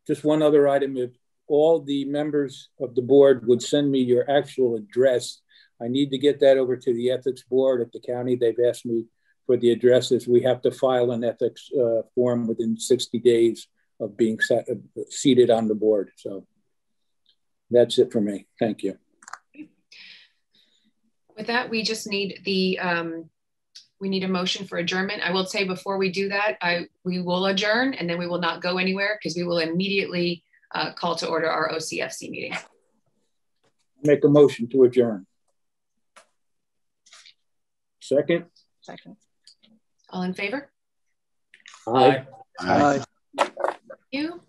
Speaker 2: Just one other item, if all the members of the board would send me your actual address, I need to get that over to the ethics board at the county. They've asked me for the addresses, we have to file an ethics form within 60 days of being seated on the board. So that's it for me. Thank you.
Speaker 1: With that, we just need the we need a motion for adjournment. I will say before we do that, we will adjourn and then we will not go anywhere because we will immediately call to order our OCFC meeting.
Speaker 2: Make a motion to adjourn. Second.
Speaker 1: Second. All in favor?
Speaker 2: Aye.
Speaker 10: Aye.
Speaker 1: Thank you.